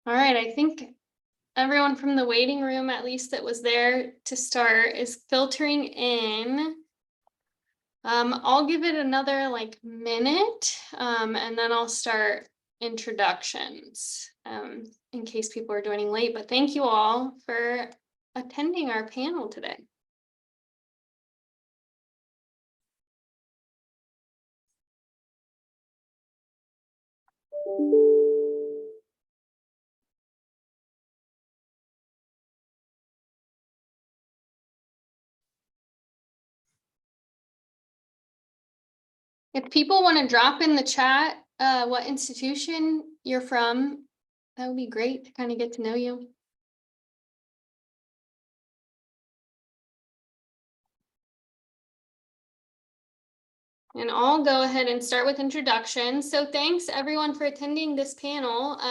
All right, I think everyone from the waiting room, at least that was there to start, is filtering in. I'll give it another minute, and then I'll start introductions in case people are joining late. But thank you all for attending our panel today. If people want to drop in the chat what institution you're from, that would be great to kind of get to know you. And I'll go ahead and start with introductions. So thanks everyone for attending this panel.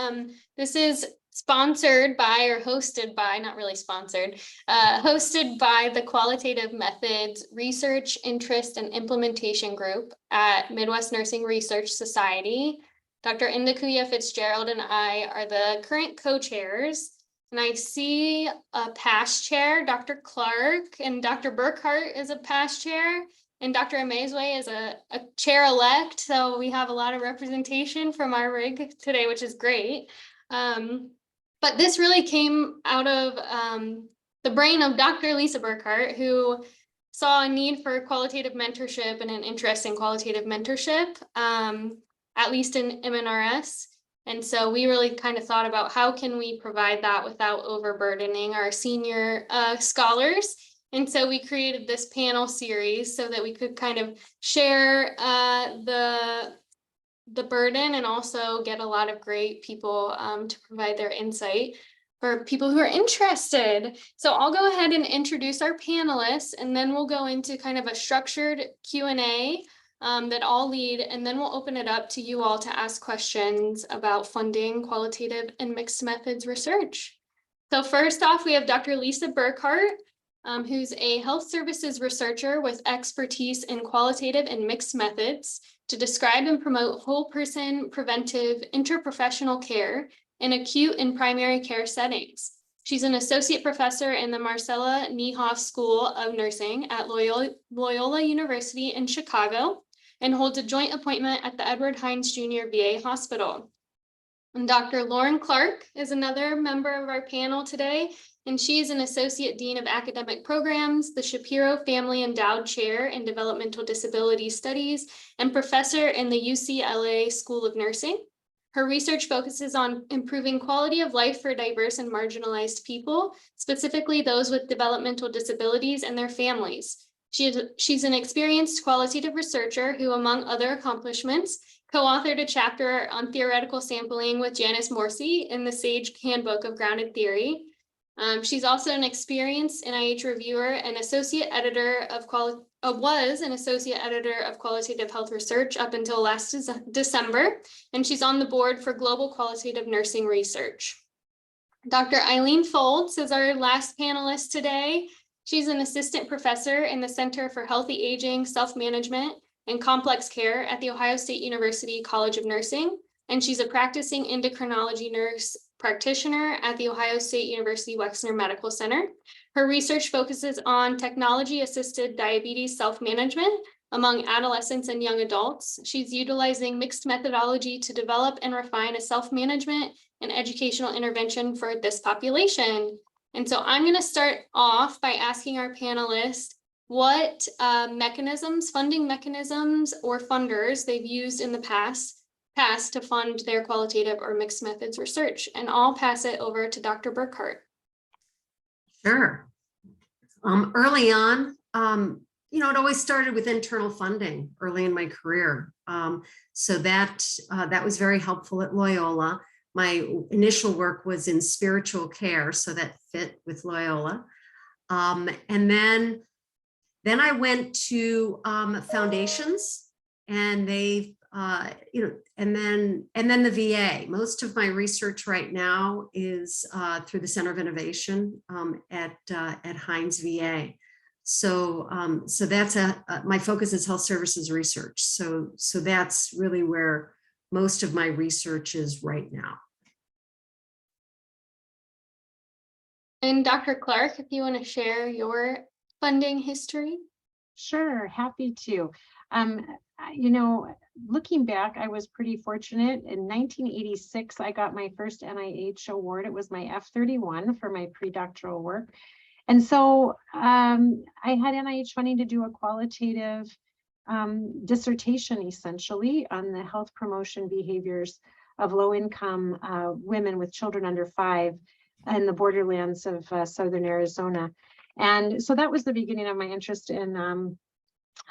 This is sponsored by, or hosted by, not really sponsored, hosted by the Qualitative Methods Research, Interest, and Implementation Group at Midwest Nursing Research Society. Dr. Indakuya Fitzgerald and I are the current co-chairs. And I see a past chair, Dr. Clark, and Dr. Burkhart is a past chair. And Dr. Amezwe is a chair-elect, so we have a lot of representation from our RIIG today, which is great. But this really came out of the brain of Dr. Lisa Burkhart, who saw a need for qualitative mentorship and an interest in qualitative mentorship, at least in MNRS. And so we really kind of thought about how can we provide that without overburdening our senior scholars. And so we created this panel series so that we could kind of share the burden and also get a lot of great people to provide their insight for people who are interested. So I'll go ahead and introduce our panelists, and then we'll go into kind of a structured Q&A that I'll lead, and then we'll open it up to you all to ask questions about funding qualitative and mixed methods research. So first off, we have Dr. Lisa Burkhart, who's a health services researcher with expertise in qualitative and mixed methods to describe and promote whole person preventive interprofessional care in acute and primary care settings. She's an associate professor in the Marcella Niehoff School of Nursing at Loyola University in Chicago and holds a joint appointment at the Edward Hines Jr. VA Hospital. And Dr. Lauren Clark is another member of our panel today, and she is an Associate Dean of Academic Programs, the Shapiro Family Endowed Chair in Developmental Disability Studies, and professor in the UCLA School of Nursing. Her research focuses on improving quality of life for diverse and marginalized people, specifically those with developmental disabilities and their families. She's an experienced qualitative researcher who, among other accomplishments, co-authored a chapter on theoretical sampling with Janice Morsi in the SAGE Handbook of Grounded Theory. She's also an experienced NIH reviewer and associate editor of was an associate editor of qualitative health research up until last December, and she's on the board for global qualitative nursing research. Dr. Eileen Foltz is our last panelist today. She's an assistant professor in the Center for Healthy Aging, Self-Management, and Complex Care at The Ohio State University College of Nursing, and she's a practicing endocrinology nurse practitioner at The Ohio State University Wexner Medical Center. Her research focuses on technology-assisted diabetes self-management among adolescents and young adults. She's utilizing mixed methodology to develop and refine a self-management and educational intervention for this population. And so I'm going to start off by asking our panelists what funding mechanisms or funders they've used in the past to fund their qualitative or mixed methods research. And I'll pass it over to Dr. Burkhart. Sure. Early on, it always started with internal funding early in my career. So that was very helpful at Loyola. My initial work was in spiritual care, so that fit with Loyola. And then I went to foundations, and they, and then the VA. Most of my research right now is through the Center of Innovation at Hines VA. So that's my focus is health services research. So that's really where most of my research is right now. And Dr. Clark, if you want to share your funding history. Sure, happy to. Um, you know, looking back, I was pretty fortunate. In 1986, I got my first NIH award. It was my F-31 for my pre-doctoral work. And so I had NIH funding to do a qualitative dissertation, essentially, on the health promotion behaviors of low-income women with children under 5 in the borderlands of southern Arizona. And so that was the beginning of my interest in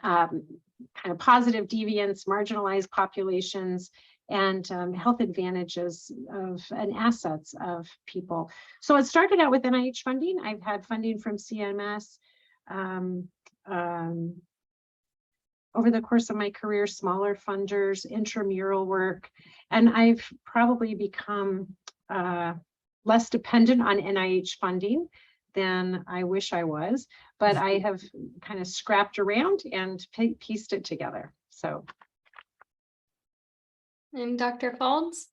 kind of positive deviance, marginalized populations, and health advantages of and assets of people. So it started out with NIH funding. I've had funding from CMS over the course of my career, smaller funders, intramural work, and I've probably become less dependent on NIH funding than I wish I was, but I have kind of scrapped around and pieced it together. So. And Dr. Faulds?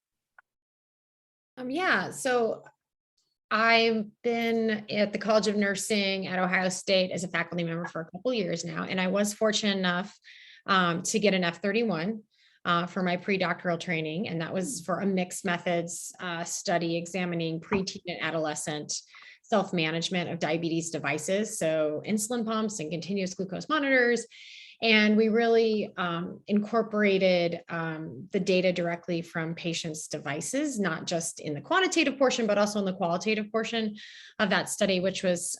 Yeah, so I've been at the College of Nursing at Ohio State as a faculty member for a couple years now, and I was fortunate enough to get an F-31 for my pre-doctoral training, and that was for a mixed methods study examining preteen and adolescent self-management of diabetes devices, so insulin pumps and continuous glucose monitors. And we really incorporated the data directly from patients' devices, not just in the quantitative portion, but also in the qualitative portion of that study, which was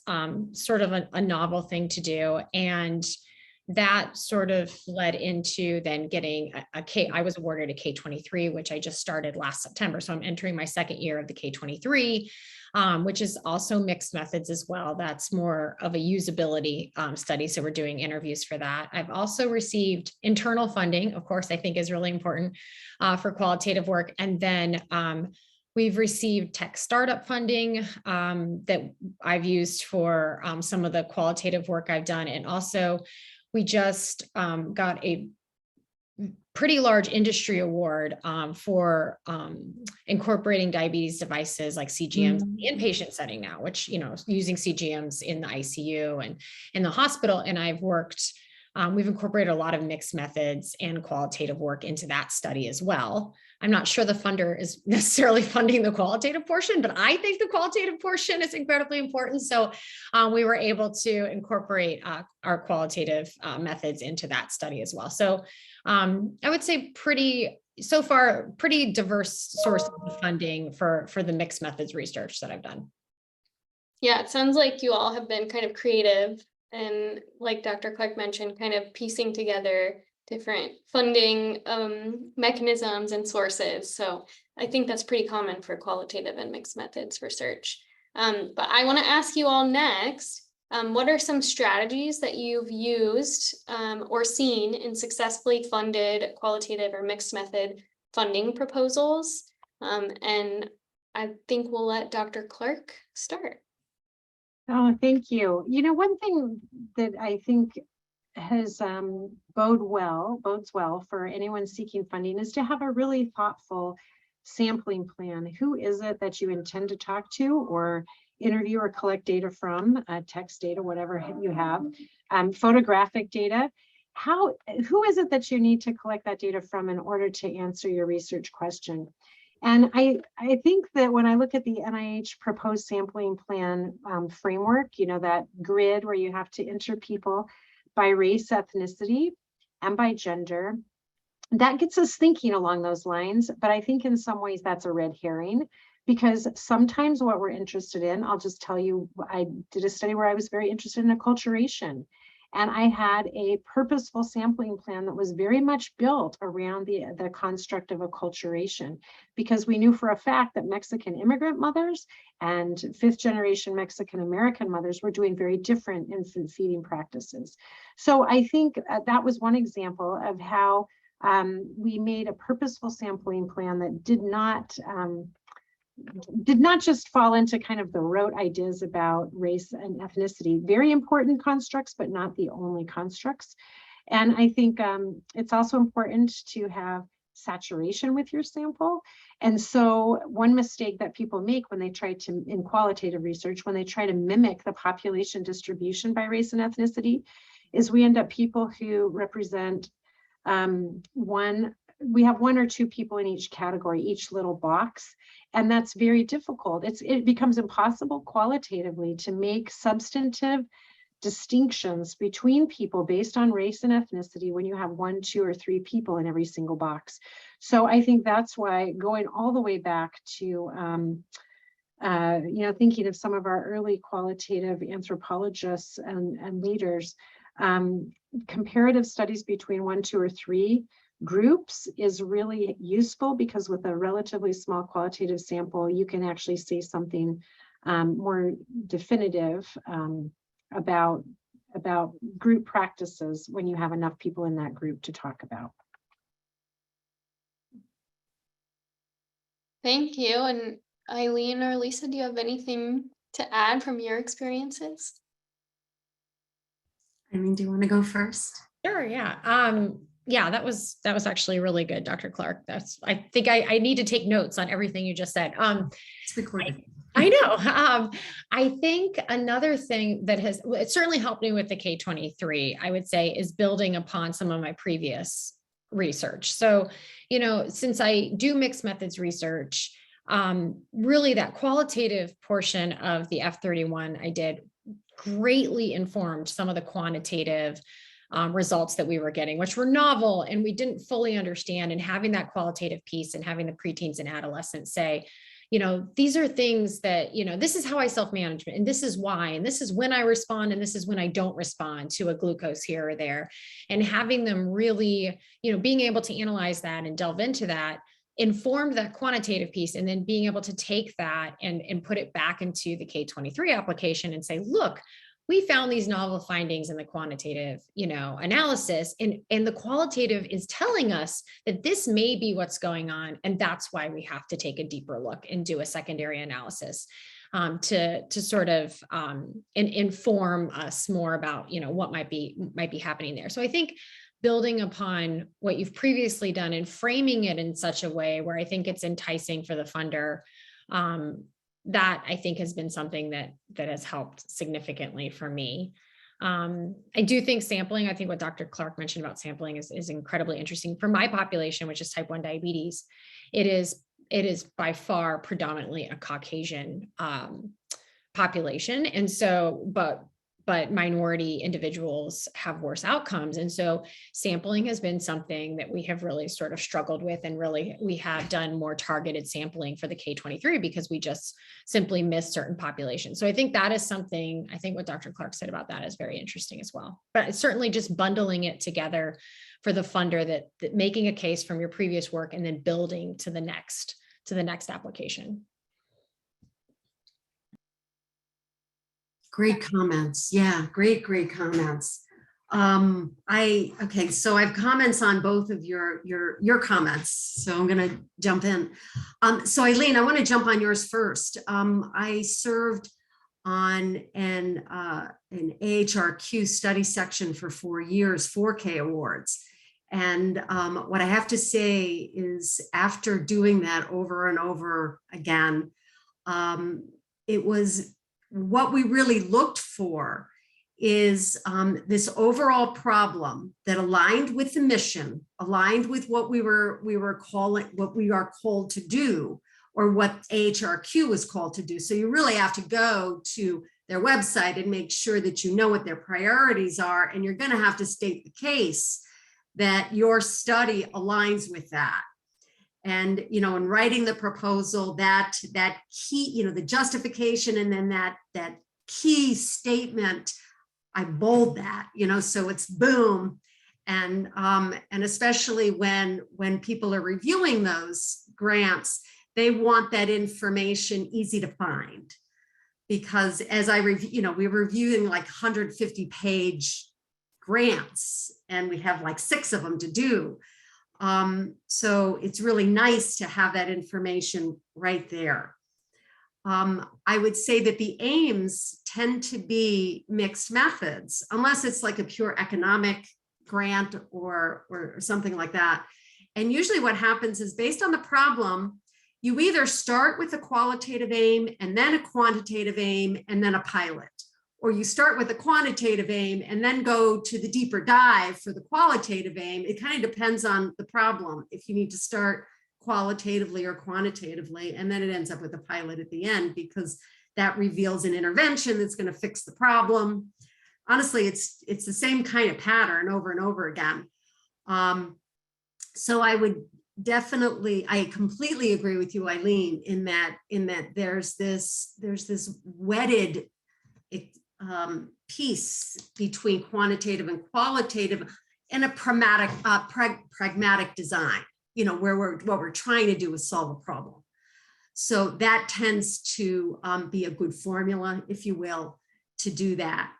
sort of a novel thing to do. And that sort of led into then getting I was awarded a K-23, which I just started last September. So I'm entering my second year of the K-23, which is also mixed methods as well. That's more of a usability study. So we're doing interviews for that. I've also received internal funding, of course, I think is really important for qualitative work. And then we've received tech startup funding that I've used for some of the qualitative work I've done. And also we just got a pretty large industry award for incorporating diabetes devices like CGMs in the inpatient setting now, which, you know, using CGMs in the ICU and in the hospital. And I've worked, we've incorporated a lot of mixed methods and qualitative work into that study as well. I'm not sure the funder is necessarily funding the qualitative portion, but I think the qualitative portion is incredibly important. So we were able to incorporate our qualitative methods into that study as well. So I would say so far, pretty diverse source of funding for the mixed methods research that I've done. Yeah, it sounds like you all have been kind of creative and, like Dr. Clark mentioned, kind of piecing together different funding mechanisms and sources. So I think that's pretty common for qualitative and mixed methods research. But I want to ask you all next, what are some strategies that you've used or seen in successfully funded qualitative or mixed method funding proposals? And I think we'll let Dr. Clark start. Oh, thank you. You know, one thing that I think has bodes well for anyone seeking funding is to have a really thoughtful sampling plan. Who is it that you intend to talk to or interview or collect data from, text data, whatever you have, photographic data? Who is it that you need to collect that data from in order to answer your research question? And I think that when I look at the NIH proposed sampling plan framework, you know, that grid where you have to enter people by race, ethnicity, and by gender, that gets us thinking along those lines. But I think in some ways that's a red herring, because sometimes what we're interested in, I'll just tell you, I did a study where I was very interested in acculturation. And I had a purposeful sampling plan that was very much built around the construct of acculturation, because we knew for a fact that Mexican immigrant mothers and fifth generation Mexican American mothers were doing very different infant feeding practices. So I think that was one example of how we made a purposeful sampling plan that did not just fall into kind of the rote ideas about race and ethnicity, very important constructs, but not the only constructs. And I think it's also important to have saturation with your sample. And so one mistake that people make when they try to, in qualitative research, when they try to mimic the population distribution by race and ethnicity, is we end up people who represent we have one or two people in each category, each little box, and that's very difficult. It becomes impossible qualitatively to make substantive distinctions between people based on race and ethnicity when you have 1, 2, or 3 people in every single box. So I think that's why going all the way back to thinking of some of our early qualitative anthropologists and leaders, comparative studies between 1, 2, or 3 groups is really useful, because with a relatively small qualitative sample, you can actually say something more definitive about group practices when you have enough people in that group to talk about. Thank you. And Eileen or Lisa, do you have anything to add from your experiences? I mean, do you want to go first? Sure, yeah. Yeah, that was actually really good, Dr. Clark. I think I need to take notes on everything you just said. It's recorded. I know. I think another thing that it certainly helped me with the K-23, I would say, is building upon some of my previous research. So, since I do mixed methods research, really that qualitative portion of the F31 I did greatly informed some of the quantitative results that we were getting, which were novel and we didn't fully understand. And having that qualitative piece and having the preteens and adolescents say, these are things that, this is how I self-manage, and this is why, and this is when I respond, and this is when I don't respond to a glucose here or there. And having them really, being able to analyze that and delve into that, informed that quantitative piece, and then being able to take that and put it back into the K-23 application and say, look, we found these novel findings in the quantitative, analysis, and the qualitative is telling us that this may be what's going on. And that's why we have to take a deeper look and do a secondary analysis to sort of inform us more about, what might be happening there. So I think building upon what you've previously done and framing it in such a way where I think it's enticing for the funder, that I think has been something that has helped significantly for me. I do think sampling, I think what Dr. Clark mentioned about sampling is incredibly interesting for my population, which is type 1 diabetes. It is by far predominantly a Caucasian population. And so, but minority individuals have worse outcomes. And so sampling has been something that we have really sort of struggled with, and really we have done more targeted sampling for the K-23 because we just simply miss certain populations. So I think that is something, I think what Dr. Clark said about that is very interesting as well. But it's certainly just bundling it together for the funder, that making a case from your previous work and then building to the next application. Great comments. Yeah, great comments. Okay, so I have comments on both of your comments, so I'm going to jump in. So Eileen, I want to jump on yours first. I served on an AHRQ study section for 4 years, 4K awards. And what I have to say is, after doing that over and over again, it was what we really looked for is this overall problem that aligned with the mission, aligned with what we are called to do, or what AHRQ was called to do. So you really have to go to their website and make sure that you know what their priorities are, and you're going to have to state the case that your study aligns with that. And, in writing the proposal, that key, the justification, and then that key statement, I bold that, so it's boom. And especially when people are reviewing those grants, they want that information easy to find, because as I review, we're reviewing like 150-page grants, and we have like 6 of them to do. So it's really nice to have that information right there. I would say that the aims tend to be mixed methods, unless it's like a pure economic grant or something like that. And usually what happens is based on the problem, you either start with a qualitative aim and then a quantitative aim and then a pilot, or you start with a quantitative aim and then go to the deeper dive for the qualitative aim. It kind of depends on the problem, if you need to start qualitatively or quantitatively, and then it ends up with a pilot at the end because that reveals an intervention that's going to fix the problem. Honestly, it's the same kind of pattern over and over again. So I would definitely, I completely agree with you, Eileen, in that there's this wedded piece between quantitative and qualitative and a pragmatic design, you know, where what we're trying to do is solve a problem. So that tends to be a good formula, if you will, to do that.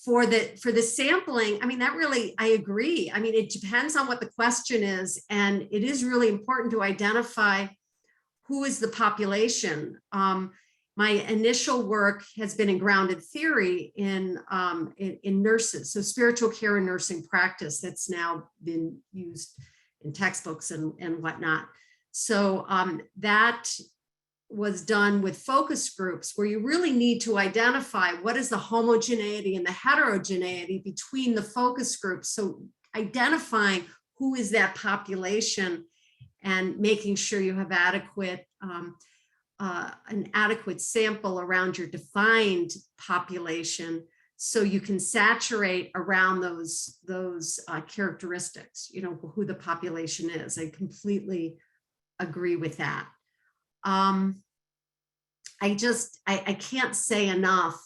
For the sampling, I mean, that really, I agree. I mean, it depends on what the question is, and it is really important to identify who is the population. My initial work has been in grounded theory in nurses, so spiritual care and nursing practice that's now been used in textbooks and whatnot. So that was done with focus groups where you really need to identify what is the homogeneity and the heterogeneity between the focus groups. So identifying who is that population and making sure you have adequate an adequate sample around your defined population so you can saturate around those characteristics, you know, who the population is. I completely agree with that. I can't say enough,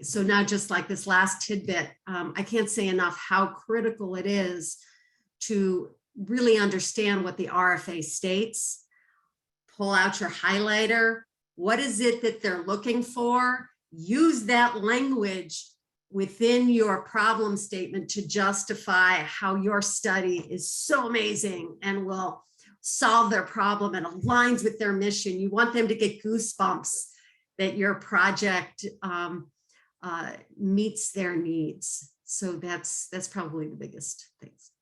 so now just like this last tidbit, I can't say enough how critical it is to really understand what the RFA states, pull out your highlighter, what is it that they're looking for, use that language within your problem statement to justify how your study is so amazing and will solve their problem and aligns with their mission. You want them to get goosebumps that your project meets their needs. So that's probably the biggest things.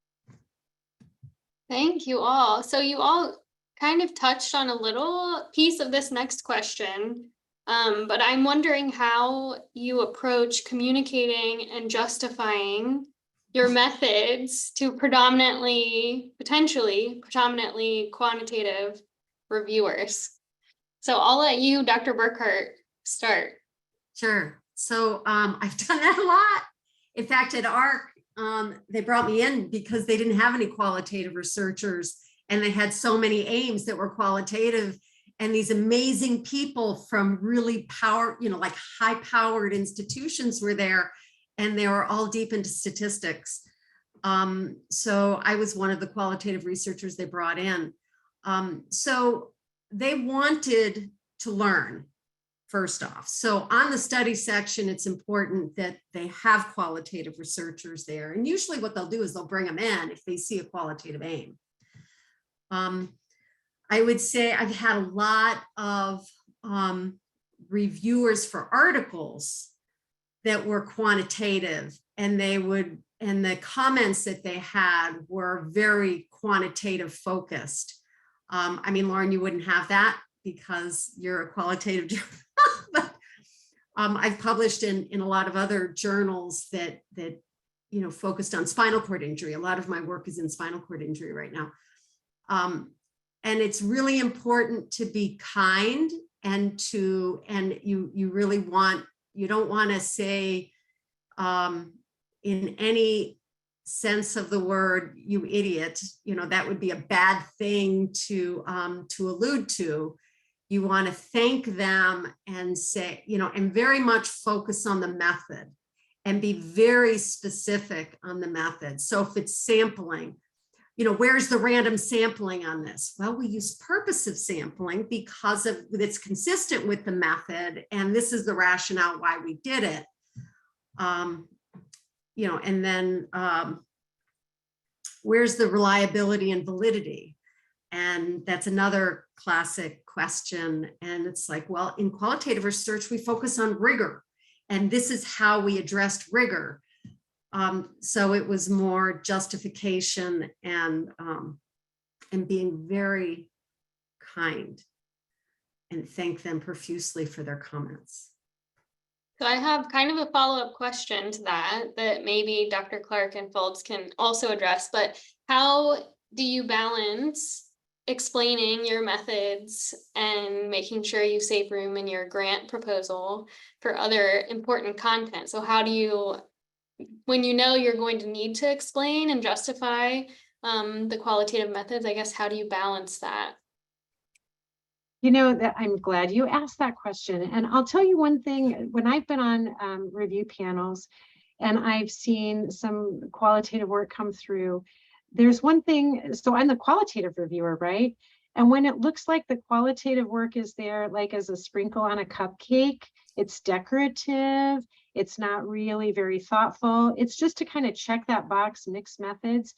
Thank you all. So you all kind of touched on a little piece of this next question, but I'm wondering how you approach communicating and justifying your methods to potentially predominantly quantitative reviewers. So I'll let you, Dr. Burkhart, start. Sure. So I've done that a lot. In fact, at ARC, they brought me in because they didn't have any qualitative researchers and they had so many aims that were qualitative, and these amazing people from really like high-powered institutions were there, and they were all deep into statistics. So I was one of the qualitative researchers they brought in. So they wanted to learn, first off. So on the study section, it's important that they have qualitative researchers there. And usually what they'll do is they'll bring them in if they see a qualitative aim. I would say I've had a lot of reviewers for articles that were quantitative, and the comments that they had were very quantitative focused. I mean, Lauren, you wouldn't have that because you're a qualitative journal. But I've published in a lot of other journals that you know focused on spinal cord injury. A lot of my work is in spinal cord injury right now. And it's really important to be kind and you really you don't want to say in any sense of the word, you idiot, you know, that would be a bad thing to allude to. You want to thank them and say, you know, and very much focus on the method and be very specific on the method. So if it's sampling, you know, where's the random sampling on this? Well, we use purposive sampling because it's consistent with the method, and this is the rationale why we did it. You know, and then where's the reliability and validity? And that's another classic question. And it's like, well, in qualitative research, we focus on rigor, and this is how we addressed rigor. So it was more justification and and being very kind and thank them profusely for their comments. So I have kind of a follow-up question to that maybe Dr. Clark and Folds can also address, but how do you balance explaining your methods and making sure you save room in your grant proposal for other important content? So how do you, when you know you're going to need to explain and justify the qualitative methods, I guess, how do you balance that? You know, that I'm glad you asked that question. And I'll tell you one thing, when I've been on review panels and I've seen some qualitative work come through, there's one thing, so I'm the qualitative reviewer, right? And when it looks like the qualitative work is there, like as a sprinkle on a cupcake, it's decorative, it's not really very thoughtful. It's just to kind of check that box, mixed methods.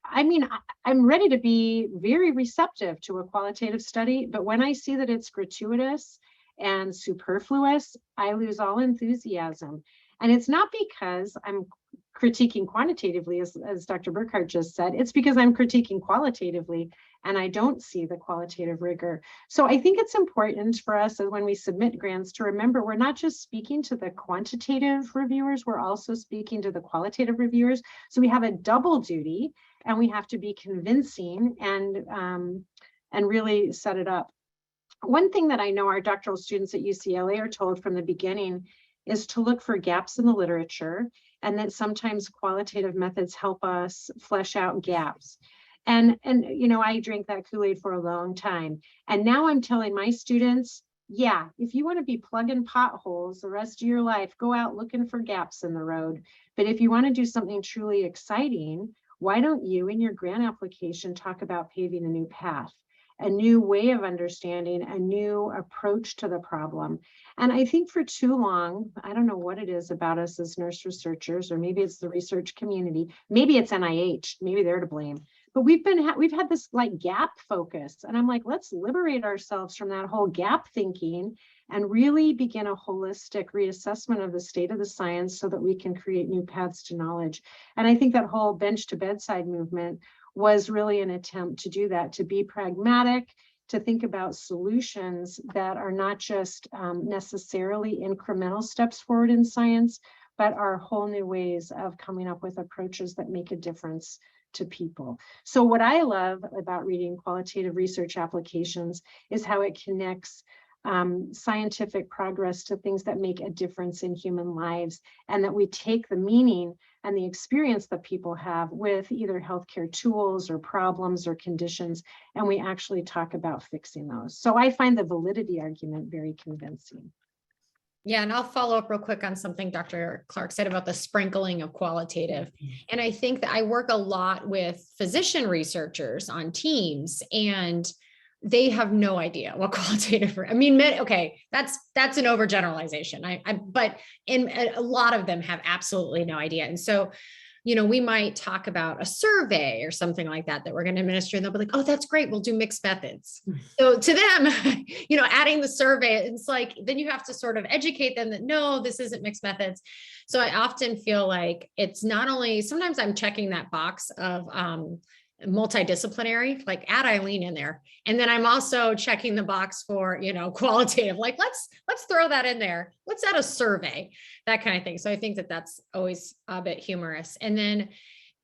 I mean, I'm ready to be very receptive to a qualitative study, but when I see that it's gratuitous and superfluous, I lose all enthusiasm. And it's not because I'm critiquing quantitatively, as Dr. Burkhardt just said, it's because I'm critiquing qualitatively and I don't see the qualitative rigor. So I think it's important for us when we submit grants to remember we're not just speaking to the quantitative reviewers, we're also speaking to the qualitative reviewers. So we have a double duty and we have to be convincing and really set it up. One thing that I know our doctoral students at UCLA are told from the beginning is to look for gaps in the literature, and that sometimes qualitative methods help us flesh out gaps. And you know, I drank that Kool-Aid for a long time. And now I'm telling my students, yeah, if you want to be plugging potholes the rest of your life, go out looking for gaps in the road. But if you want to do something truly exciting, why don't you in your grant application talk about paving a new path, a new way of understanding, a new approach to the problem? And I think for too long, I don't know what it is about us as nurse researchers, or maybe it's the research community, maybe it's NIH, maybe they're to blame, but we've had this like gap focus. And I'm like, let's liberate ourselves from that whole gap thinking and really begin a holistic reassessment of the state of the science so that we can create new paths to knowledge. And I think that whole bench to bedside movement was really an attempt to do that, to be pragmatic, to think about solutions that are not just necessarily incremental steps forward in science, but are whole new ways of coming up with approaches that make a difference to people. So what I love about reading qualitative research applications is how it connects scientific progress to things that make a difference in human lives, and that we take the meaning and the experience that people have with either healthcare tools or problems or conditions, and we actually talk about fixing those. So I find the validity argument very convincing. Yeah, and I'll follow up real quick on something Dr. Clark said about the sprinkling of qualitative. And I think that I work a lot with physician researchers on teams, and they have no idea what qualitative, I mean, okay, that's an overgeneralization. But a lot of them have absolutely no idea. And so, you know, we might talk about a survey or something like that we're going to administer, and they'll be like, oh, that's great, we'll do mixed methods. So to them, you know, adding the survey, it's like, then you have to sort of educate them that, no, this isn't mixed methods. So I often feel like it's not only, sometimes I'm checking that box of multidisciplinary, like add Eileen in there. And then I'm also checking the box for, you know, qualitative, like let's throw that in there. Let's add a survey, that kind of thing. So I think that that's always a bit humorous. And then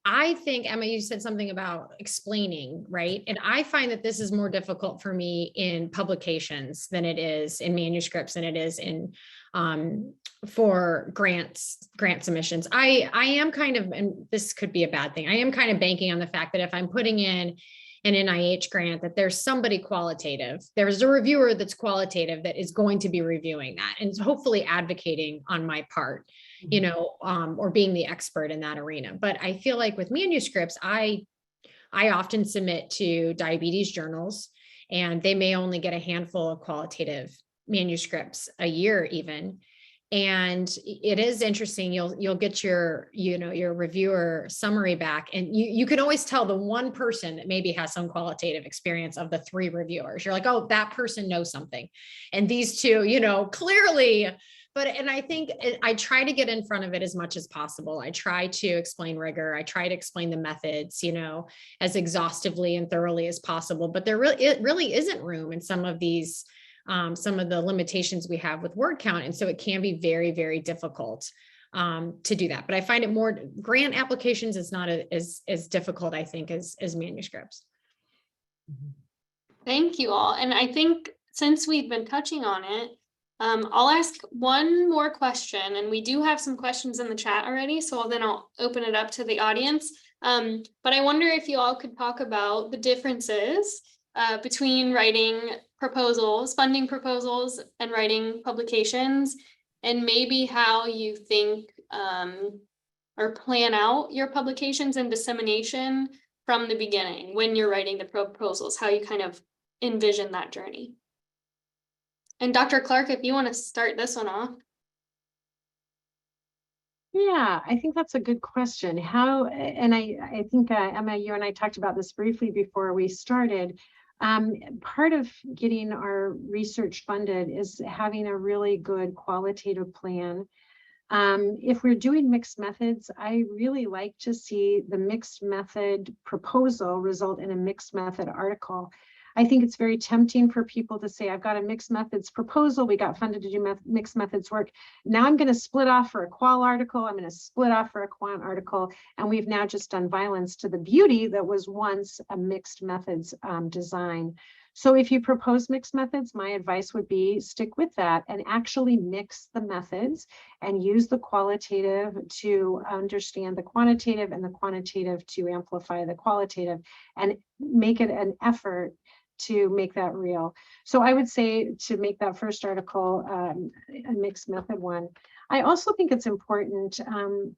I think, Emma, you said something about explaining, right? And I find that this is more difficult for me in publications than it is in manuscripts, than it is in for grant submissions. I am kind of, and this could be a bad thing, I am kind of banking on the fact that if I'm putting in an NIH grant, that there's somebody qualitative, there's a reviewer that's qualitative that is going to be reviewing that and hopefully advocating on my part, you know, or being the expert in that arena. But I feel like with manuscripts, I often submit to diabetes journals, and they may only get a handful of qualitative manuscripts a year even. And it is interesting. You'll get your, you know, your reviewer summary back, and you can always tell the one person that maybe has some qualitative experience of the 3 reviewers. You're like, oh, that person knows something. And these 2, you know, clearly and I think I try to get in front of it as much as possible. I try to explain rigor. I try to explain the methods, as exhaustively and thoroughly as possible, but it really isn't room in some of these, some of the limitations we have with word count. And so it can be very, very difficult to do that. But I find it more, grant applications is not as difficult, I think, as manuscripts. Thank you all. And I think since we've been touching on it, I'll ask one more question, and we do have some questions in the chat already, so then I'll open it up to the audience. But I wonder if you all could talk about the differences between writing proposals, funding proposals, and writing publications, and maybe how you think or plan out your publications and dissemination from the beginning when you're writing the proposals, how you kind of envision that journey. And Dr. Clark, if you want to start this one off. Yeah, I think that's a good question. And I think Emma, you and I talked about this briefly before we started. Part of getting our research funded is having a really good qualitative plan. If we're doing mixed methods, I really like to see the mixed method proposal result in a mixed method article. I think it's very tempting for people to say, I've got a mixed methods proposal. We got funded to do mixed methods work. Now I'm going to split off for a qual article. I'm going to split off for a quant article. And we've now just done violence to the beauty that was once a mixed methods design. So if you propose mixed methods, my advice would be stick with that and actually mix the methods and use the qualitative to understand the quantitative and the quantitative to amplify the qualitative, and make it an effort to make that real. So I would say to make that first article a mixed method one. I also think it's important, and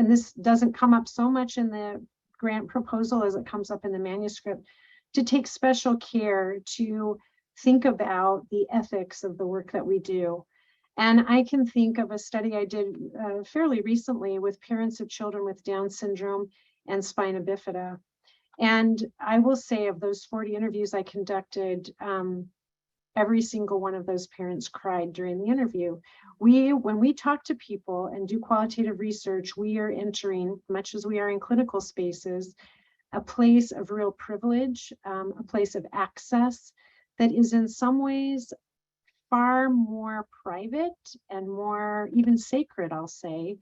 this doesn't come up so much in the grant proposal as it comes up in the manuscript, to take special care to think about the ethics of the work that we do. And I can think of a study I did fairly recently with parents of children with Down syndrome and spina bifida. And I will say, of those 40 interviews I conducted, every single one of those parents cried during the interview. When we talk to people and do qualitative research, we are entering, much as we are in clinical spaces, a place of real privilege, a place of access that is in some ways far more private and more even sacred, I'll say,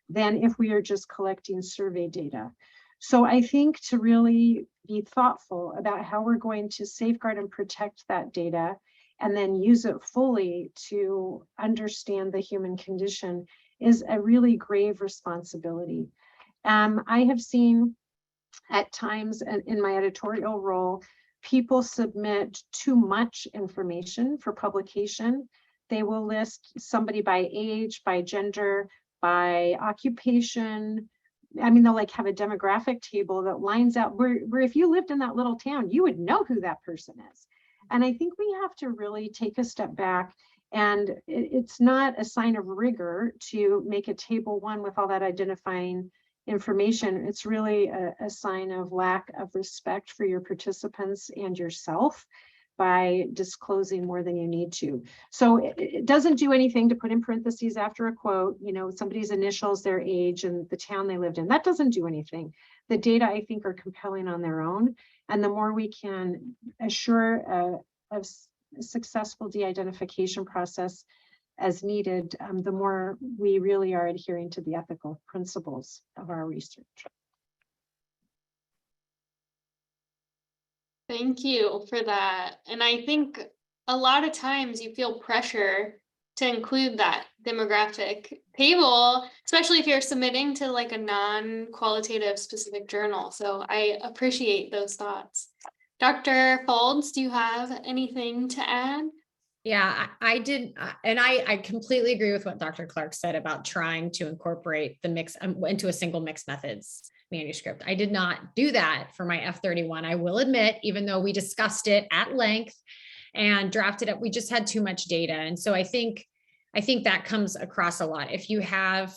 than if we are just collecting survey data. So I think to really be thoughtful about how we're going to safeguard and protect that data and then use it fully to understand the human condition is a really grave responsibility. I have seen at times in my editorial role, people submit too much information for publication. They will list somebody by age, by gender, by occupation. I mean, they'll like have a demographic table that lines out where if you lived in that little town, you would know who that person is. And I think we have to really take a step back, and it's not a sign of rigor to make a table one with all that identifying information. It's really a sign of lack of respect for your participants and yourself by disclosing more than you need to. So it doesn't do anything to put in parentheses after a quote, somebody's initials, their age, and the town they lived in. That doesn't do anything. The data, I think, are compelling on their own. And the more we can assure a successful de-identification process as needed, the more we really are adhering to the ethical principles of our research. Thank you for that. And I think a lot of times you feel pressure to include that demographic table, especially if you're submitting to like a non-qualitative specific journal. So I appreciate those thoughts. Dr. Folds, do you have anything to add? Yeah, I did. And I completely agree with what Dr. Clark said about trying to incorporate the mix into a single mixed methods manuscript. I did not do that for my F31. I will admit, even though we discussed it at length and drafted it, we just had too much data. And so I think that comes across a lot. If you have,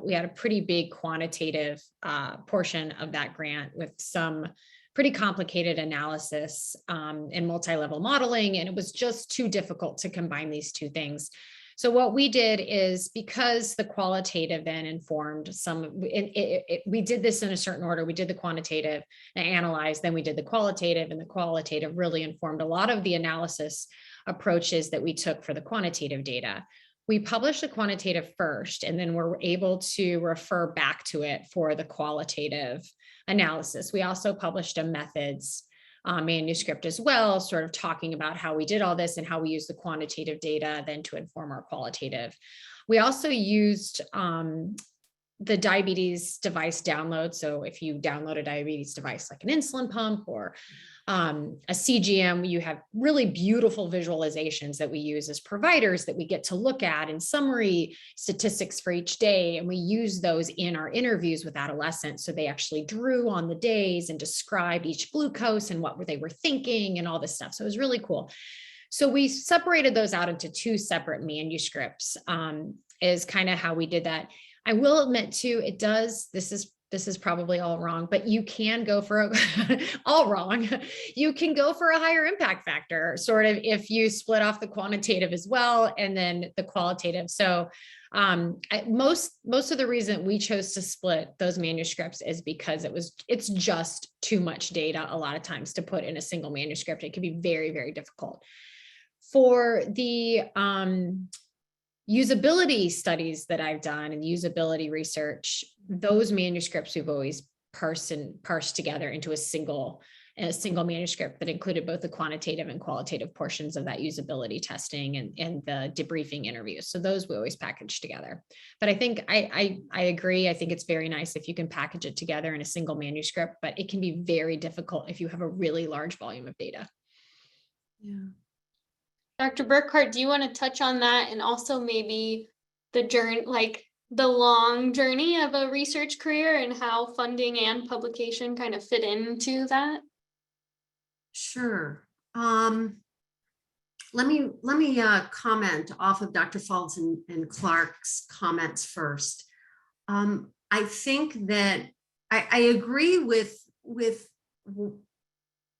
we had a pretty big quantitative portion of that grant with some pretty complicated analysis and multi-level modeling, and it was just too difficult to combine these two things. So what we did is, because the qualitative then informed we did this in a certain order. We did the quantitative and analyzed, then we did the qualitative, and the qualitative really informed a lot of the analysis approaches that we took for the quantitative data. We published the quantitative first, and then we're able to refer back to it for the qualitative analysis. We also published a methods manuscript as well, sort of talking about how we did all this and how we use the quantitative data then to inform our qualitative. We also used the diabetes device download. So if you download a diabetes device like an insulin pump or a CGM, you have really beautiful visualizations that we use as providers that we get to look at in summary statistics for each day. And we use those in our interviews with adolescents. So they actually drew on the days and described each glucose and what they were thinking and all this stuff. So it was really cool. So we separated those out into 2 separate manuscripts, is kind of how we did that. I will admit too, this is probably all wrong, but you can go for all wrong. You can go for a higher impact factor, sort of, if you split off the quantitative as well, and then the qualitative. So most of the reason we chose to split those manuscripts is because it's just too much data a lot of times to put in a single manuscript. It can be very, very difficult. For the usability studies that I've done and usability research, those manuscripts we've always parsed together into a single manuscript that included both the quantitative and qualitative portions of that usability testing and the debriefing interviews. So those we always package together. But I think I agree. I think it's very nice if you can package it together in a single manuscript, but it can be very difficult if you have a really large volume of data. Yeah. Dr. Burkhart, do you want to touch on that, and also maybe the journey, like the long journey of a research career and how funding and publication kind of fit into that? Sure. Let me comment off of Dr. Falls and Clark's comments first. I think that I agree with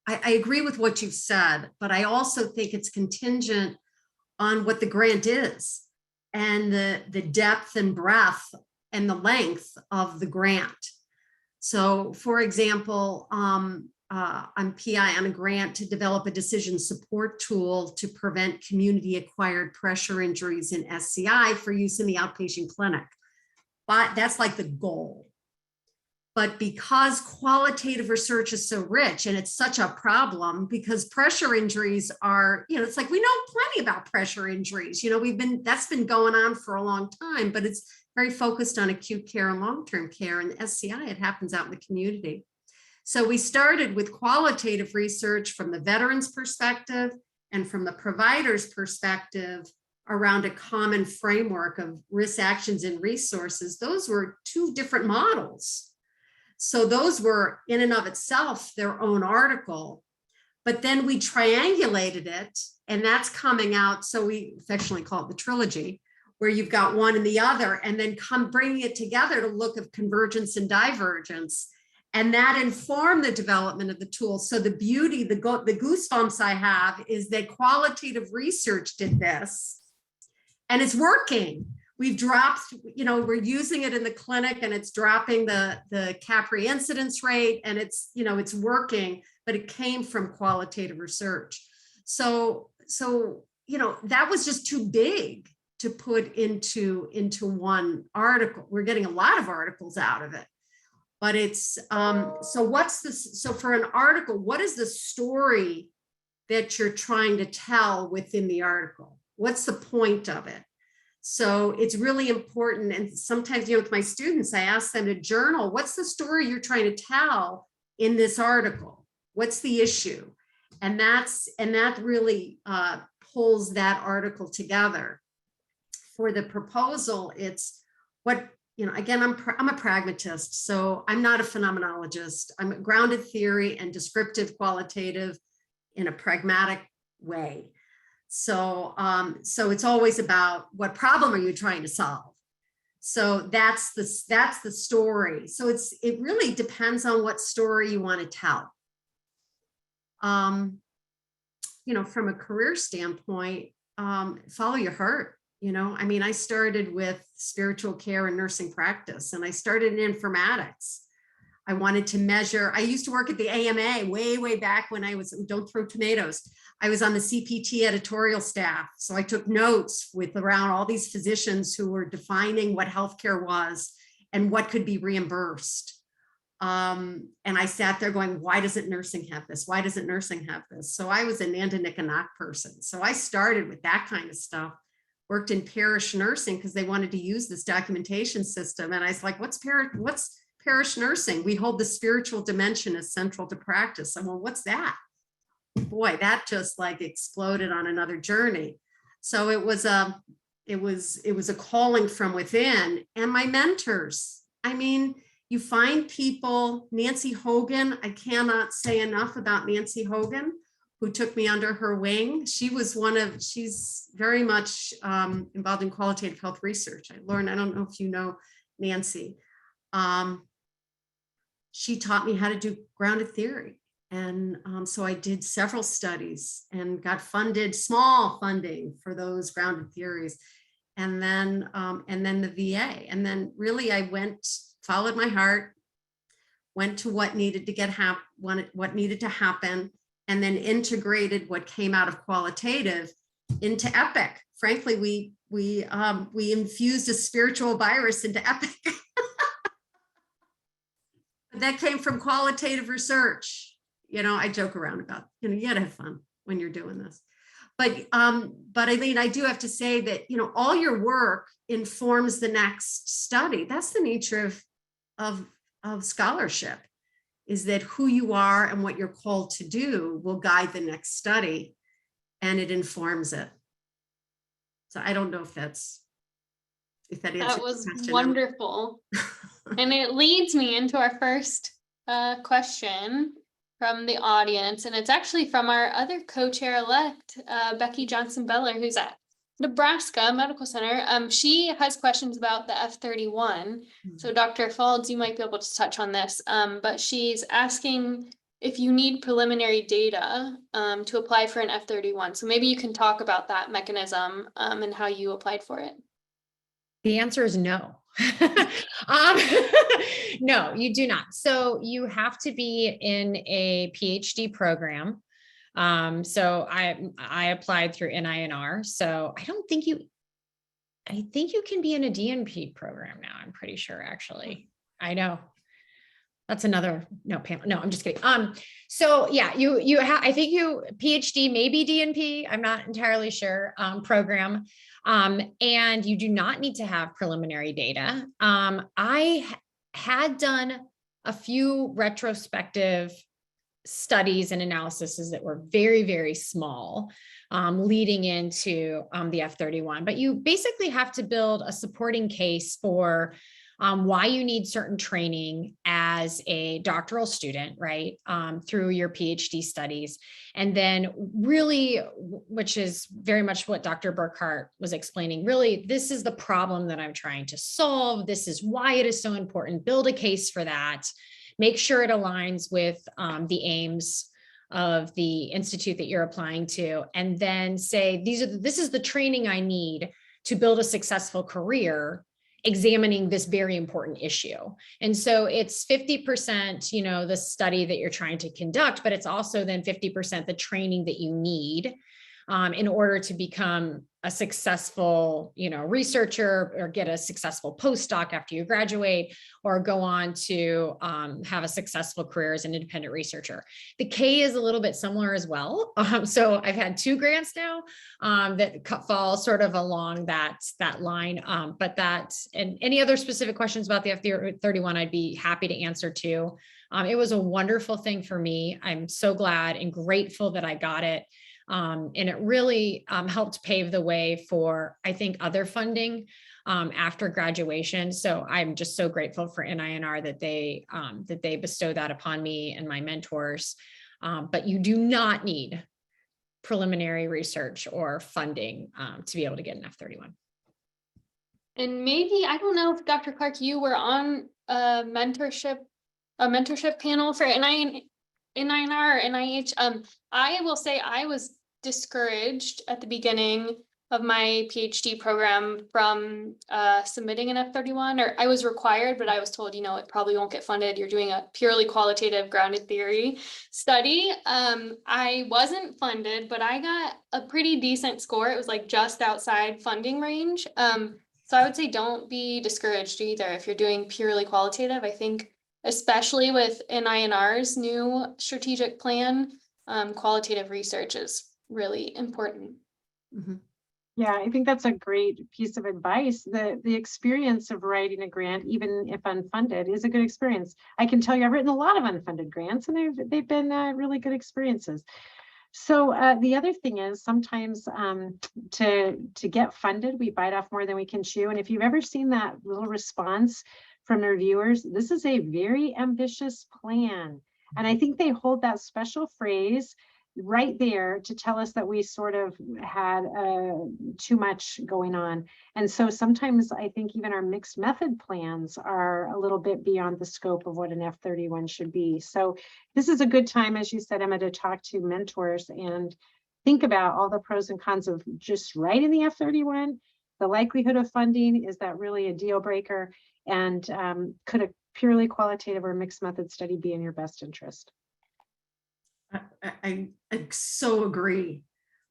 I agree with what you've said, but I also think it's contingent on what the grant is and the depth and breadth and the length of the grant. So, for example, I'm PI on a grant to develop a decision support tool to prevent community-acquired pressure injuries in SCI for use in the outpatient clinic. But that's like the goal. But because qualitative research is so rich and it's such a problem, because pressure injuries are, it's like we know plenty about pressure injuries. That's been going on for a long time, but it's very focused on acute care and long-term care. And SCI, it happens out in the community. So we started with qualitative research from the veteran's perspective and from the provider's perspective around a common framework of risk, actions, and resources. Those were 2 different models. So those were in and of itself their own article, but then we triangulated it, and that's coming out. So we affectionately call it the trilogy, where you've got one and the other, and then bringing it together to look at convergence and divergence. And that informed the development of the tool. So the beauty, the goosebumps I have is that qualitative research did this, and it's working. We've dropped, we're using it in the clinic, and it's dropping the CAPRI incidence rate, and it's working, but it came from qualitative research. So that was just too big to put into one article. We're getting a lot of articles out of it, but it's, so for an article, what is the story that you're trying to tell within the article? What's the point of it? So it's really important. And sometimes, with my students, I ask them to journal, what's the story you're trying to tell in this article? What's the issue? And that really pulls that article together. For the proposal, it's what, again, I'm a pragmatist, so I'm not a phenomenologist. I'm a grounded theory and descriptive qualitative in a pragmatic way. So it's always about what problem are you trying to solve? So that's the story. So it really depends on what story you want to tell. From a career standpoint, follow your heart. I mean, I started with spiritual care and nursing practice, and I started in informatics. I wanted to measure, I used to work at the AMA way back when I was, don't throw tomatoes. I was on the CPT editorial staff. So I took notes with around all these physicians who were defining what healthcare was and what could be reimbursed. And I sat there going, why doesn't nursing have this? Why doesn't nursing have this? So I was a Nanda Nikanak person. So I started with that kind of stuff, worked in parish nursing because they wanted to use this documentation system. And I was like, what's parish nursing? We hold the spiritual dimension as central to practice. And well, what's that? Boy, that just like exploded on another journey. So it was a calling from within. And my mentors, I mean, you find people, Nancy Hogan, I cannot say enough about Nancy Hogan, who took me under her wing. She's very much involved in qualitative health research. Lauren, I don't know if you know Nancy. She taught me how to do grounded theory. And so I did several studies and got small funding for those grounded theories. And then the VA. And then really I followed my heart, went to what needed to what needed to happen, and then integrated what came out of qualitative into EPIC. Frankly, we infused a spiritual virus into EPIC. That came from qualitative research. I joke around about, you gotta have fun when you're doing this. But Eileen, I do have to say that, all your work informs the next study. That's the nature of scholarship, is that who you are and what you're called to do will guide the next study, and it informs it. So I don't know if that answers That was your question. wonderful. And it leads me into our first question from the audience. And it's actually from our other co-chair-elect, Becky Johnson-Beller, who's at Nebraska Medical Center. She has questions about the F-31. So Dr. Faulds, you might be able to touch on this, but she's asking if you need preliminary data to apply for an F-31. So maybe you can talk about that mechanism and how you applied for it. The answer is no. No, you do not. So you have to be in a PhD program. So I applied through NINR. So I think you can be in a DNP program now. I'm pretty sure, actually. I know. That's another, no, Pam, no, I'm just kidding. So yeah, I think PhD, maybe DNP, I'm not entirely sure, program. And you do not need to have preliminary data. I had done a few retrospective studies and analyses that were very, very small, leading into the F-31, but you basically have to build a supporting case for why you need certain training as a doctoral student, right, through your PhD studies. And then really, which is very much what Dr. Burkhart was explaining, really, this is the problem that I'm trying to solve. This is why it is so important. Build a case for that. Make sure it aligns with the aims of the institute that you're applying to, and then say, this is the training I need to build a successful career examining this very important issue. And so it's 50%, the study that you're trying to conduct, but it's also then 50% the training that you need in order to become a successful, researcher, or get a successful postdoc after you graduate, or go on to have a successful career as an independent researcher. The K is a little bit similar as well. So I've had 2 grants now that fall sort of along that line. But and any other specific questions about the F-31, I'd be happy to answer too. It was a wonderful thing for me. I'm so glad and grateful that I got it. And it really helped pave the way for, I think, other funding after graduation. So I'm just so grateful for NINR that they bestow that upon me and my mentors. But you do not need preliminary research or funding to be able to get an F-31. And maybe, I don't know if Dr. Clark, you were on a mentorship panel for NINR or NIH. I will say I was discouraged at the beginning of my PhD program from submitting an F31, or I was required, but I was told, it probably won't get funded. You're doing a purely qualitative grounded theory study. I wasn't funded, but I got a pretty decent score. It was like just outside funding range. So I would say don't be discouraged either if you're doing purely qualitative. I think especially with NINR's new strategic plan, qualitative research is really important. Mhm. Yeah, I think that's a great piece of advice. The experience of writing a grant, even if unfunded, is a good experience. I can tell you I've written a lot of unfunded grants, and they've been really good experiences. So the other thing is sometimes to get funded, we bite off more than we can chew. And if you've ever seen that little response from the reviewers, this is a very ambitious plan. And I think they hold that special phrase right there to tell us that we sort of had too much going on. And so sometimes I think even our mixed method plans are a little bit beyond the scope of what an F31 should be. So this is a good time, as you said, Emma, to talk to mentors and think about all the pros and cons of just writing the F31. The likelihood of funding, is that really a deal breaker? And could a purely qualitative or mixed method study be in your best interest? I so agree.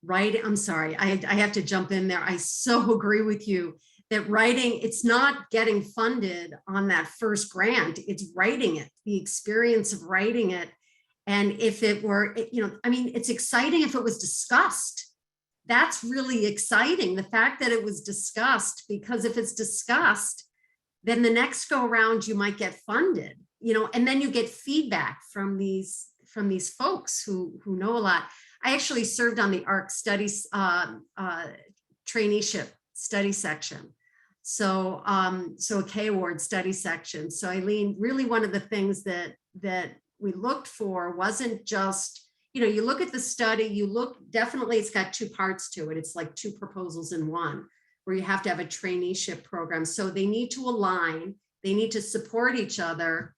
Right. I'm sorry. I have to jump in there. I so agree with you that writing, it's not getting funded on that first grant. It's writing it, the experience of writing it. And if it were, it's exciting if it was discussed. That's really exciting. The fact that it was discussed, because if it's discussed, then the next go around you might get funded, and then you get feedback from these folks who know a lot. I actually served on the ARC studies traineeship study section. So a K award study section. So Eileen, really one of the things that we looked for wasn't just, you look at the study, definitely it's got two parts to it. It's like two proposals in one, where you have to have a traineeship program. So they need to align, they need to support each other.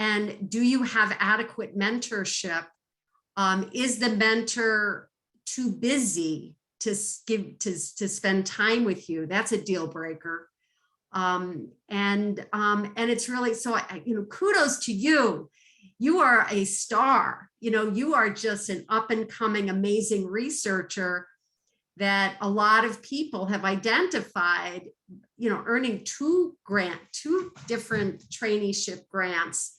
And do you have adequate mentorship? Is the mentor too busy to spend time with you? That's a deal breaker. And it's really, so kudos to you. You are a star. You are just an up and coming, amazing researcher that a lot of people have identified, earning two different traineeship grants.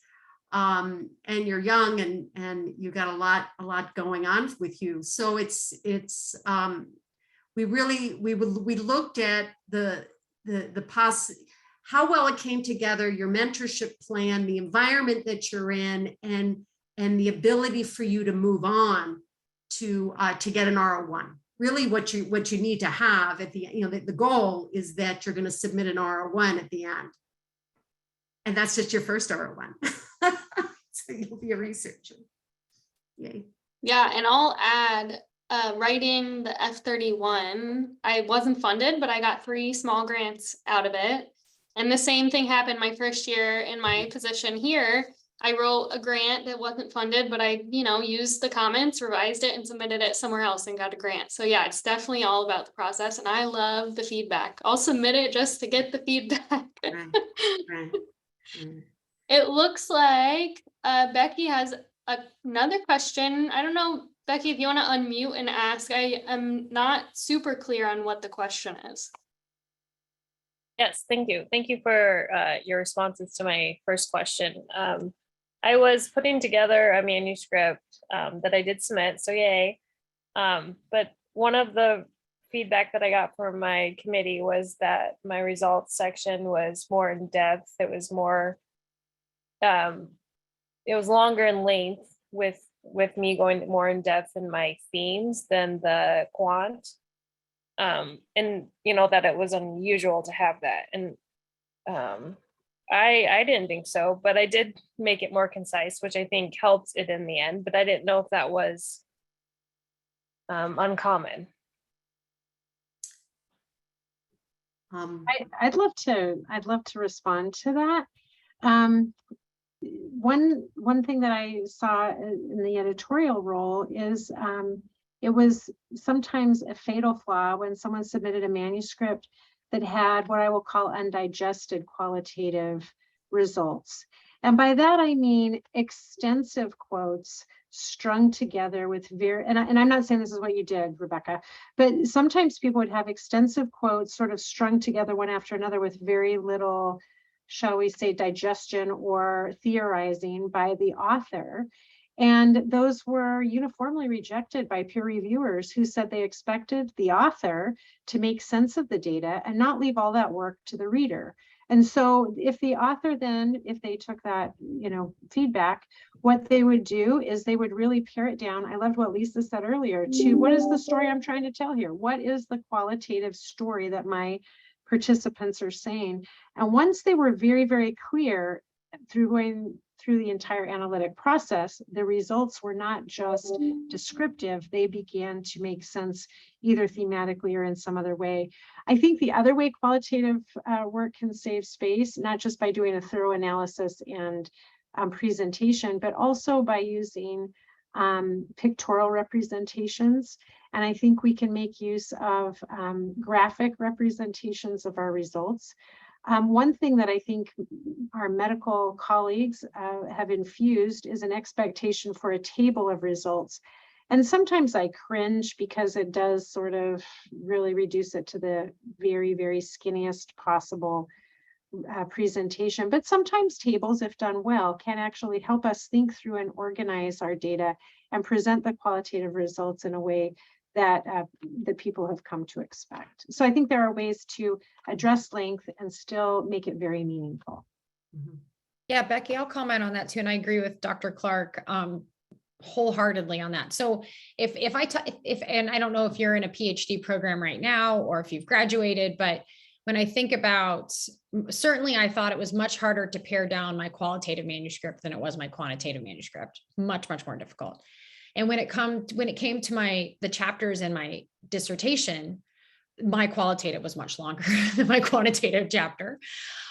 And you're young and you got a lot going on with you. So we looked at how well it came together, your mentorship plan, the environment that you're in, and the ability for you to move on to get an R01. Really what you need to have at the, the goal is that you're going to submit an R01 at the end. And that's just your first R01. So you'll be a researcher. Yay. Yeah, and I'll add, writing the F31, I wasn't funded, but I got 3 small grants out of it. And the same thing happened my first year in my position here. I wrote a grant that wasn't funded, but I, used the comments, revised it, and submitted it somewhere else and got a grant. So yeah, it's definitely all about the process, and I love the feedback. I'll submit it just to get the feedback. Right. It looks like Becky has another question. I don't know, Becky, if you want to unmute and ask. I am not super clear on what the question is. Yes, thank you. Thank you for your responses to my first question. I was putting together a manuscript that I did submit, so yay. But one of the feedback that I got from my committee was that my results section was more in depth. It was more, it was longer in length with me going more in depth in my themes than the quant. And that it was unusual to have that. And I didn't think so, but I did make it more concise, which I think helped it in the end, but I didn't know if that was uncommon. I'd love to respond to that. One thing that I saw in the editorial role is It was sometimes a fatal flaw when someone submitted a manuscript that had what I will call undigested qualitative results. And by that, I mean extensive quotes strung together with and I'm not saying this is what you did, Rebecca, but sometimes people would have extensive quotes sort of strung together one after another with very little, shall we say, digestion or theorizing by the author. And those were uniformly rejected by peer reviewers who said they expected the author to make sense of the data and not leave all that work to the reader. And so if the author then, if they took that, feedback, what they would do is they would really pare it down. I loved what Lisa said earlier to what is the story I'm trying to tell here? What is the qualitative story that my participants are saying? And once they were very, very clear through going through the entire analytic process, the results were not just descriptive, they began to make sense either thematically or in some other way. I think the other way qualitative work can save space, not just by doing a thorough analysis and presentation, but also by using pictorial representations. And I think we can make use of graphic representations of our results. One thing that I think our medical colleagues have infused is an expectation for a table of results. And sometimes I cringe because it does sort of really reduce it to the very, very skinniest possible presentation. But sometimes tables, if done well, can actually help us think through and organize our data and present the qualitative results in a way that that people have come to expect. So I think there are ways to address length and still make it very meaningful. Mhm. Yeah, Becky, I'll comment on that too. And I agree with Dr. Clark wholeheartedly on that. So if and I don't know if you're in a PhD program right now or if you've graduated, but when I think about, certainly I thought it was much harder to pare down my qualitative manuscript than it was my quantitative manuscript, much, much more difficult. And when it came to the chapters in my dissertation, my qualitative was much longer than my quantitative chapter.